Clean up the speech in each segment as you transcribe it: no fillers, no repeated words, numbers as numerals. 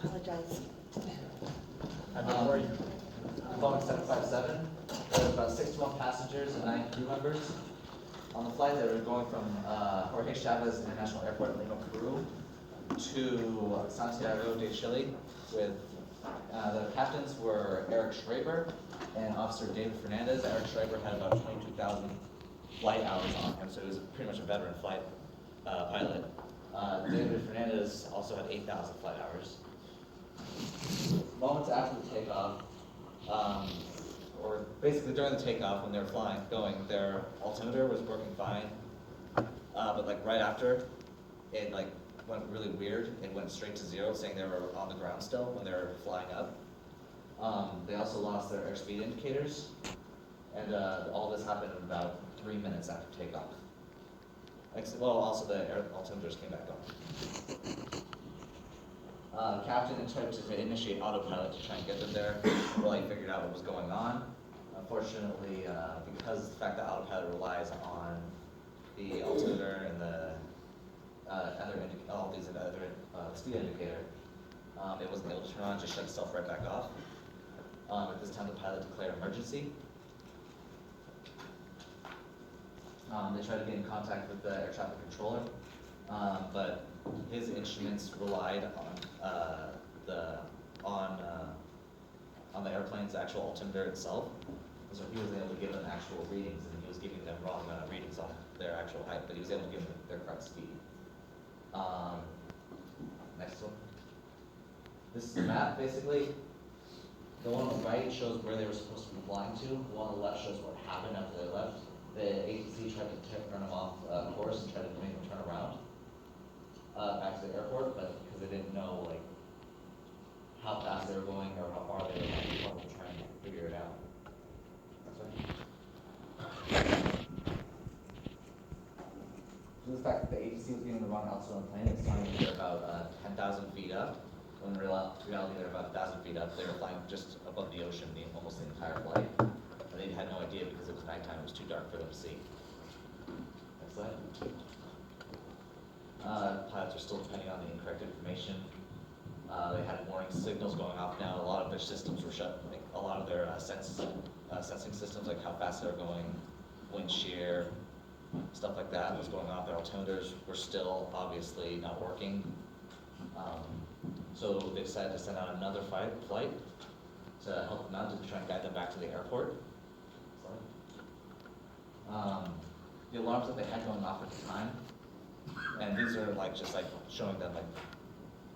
Apologize. How are you? Boeing 757. There was about 61 passengers and 9 crew members. On the flight, they were going from Jorge Chavez International Airport in Lima, Peru, to Santiago de Chile. With the captains were Eric Schreiber and Officer David Fernandez. Eric Schreiber had about 22,000 flight hours on him, so he was pretty much a veteran flight pilot. David Fernandez also had 8,000 flight hours. Moments after the takeoff, or basically during the takeoff when they were going, their altimeter was working fine, but like right after, it like went really weird. It went straight to 0, saying they were on the ground still when they were flying up. They also lost their airspeed indicators, and all this happened in about 3 minutes after takeoff. Well, also the altimeters came back on. The captain attempted to initiate autopilot to try and get them there while he figured out what was going on. Unfortunately, because the fact that autopilot relies on the altimeter and the all these other speed indicator, it wasn't able to turn on, just shut itself right back off. At this time, the pilot declared emergency. They tried to get in contact with the air traffic controller, but his instruments relied on the airplane's actual altimeter itself, so he was able to give them actual readings, and he was giving them wrong readings on their actual height, but he was able to give them their correct speed. Next one. This is the map, basically. The one on the right shows where they were supposed to be flying to. The one on the left shows what happened after they left. The ATC tried to turn them off course and tried to make them turn around back to the airport, but because they didn't know like how fast they were going or how far they were going, they were trying to figure it out. So the fact that the ATC was getting the wrong altitude on the plane, it's telling me they're about 10,000 feet up. When in reality, they're about 1,000 feet up. They were flying just above the ocean almost the entire flight. And they had no idea because it was nighttime. It was too dark for them to see. Next slide. Pilots are still depending on the incorrect information. They had warning signals going off now. A lot of their systems were shut. Like a lot of their sensing systems, like how fast they're going, wind shear, stuff like that was going off. Their altimeters were still obviously not working. So they decided to send out another flight to help them out, to try and guide them back to the airport. The alarms that they had going off at the time, and these are like just like showing them like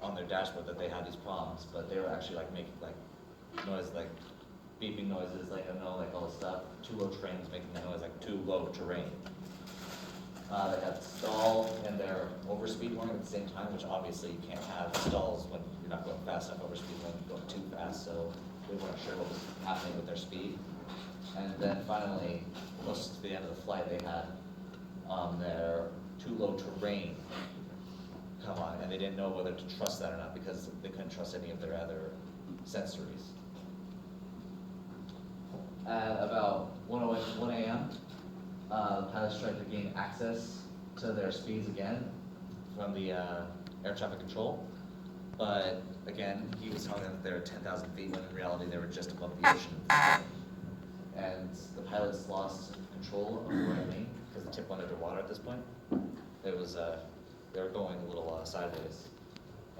on their dashboard that they had these problems, but they were actually like making like noise, like beeping noises, like I know, like all this stuff. Too low terrain was making that noise, like too low terrain. They had stall and their overspeed warning at the same time, which obviously you can't have stalls when you're not going fast enough, overspeed when you're going too fast, so they weren't sure what was happening with their speed. And then finally, close to the end of the flight, they had their too low terrain come on, and they didn't know whether to trust that or not because they couldn't trust any of their other sensories. At about 1 a.m., the pilots tried to gain access to their speeds again from the air traffic control, but again, he was telling them that they were 10,000 feet when in reality they were just above the ocean. And the pilots lost control of Jair-uh-me because the tip went underwater at this point. It was they were going a little sideways,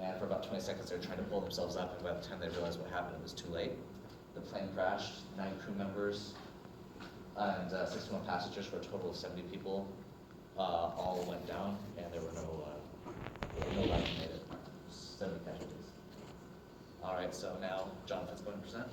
and for about 20 seconds they were trying to pull themselves up, and by the time they realized what happened, it was too late. The plane crashed. 9 crew members and 61 passengers for a total of 70 people all went down, and there were no lives made it. 70 casualties. All right, so now Jonathan's going to present.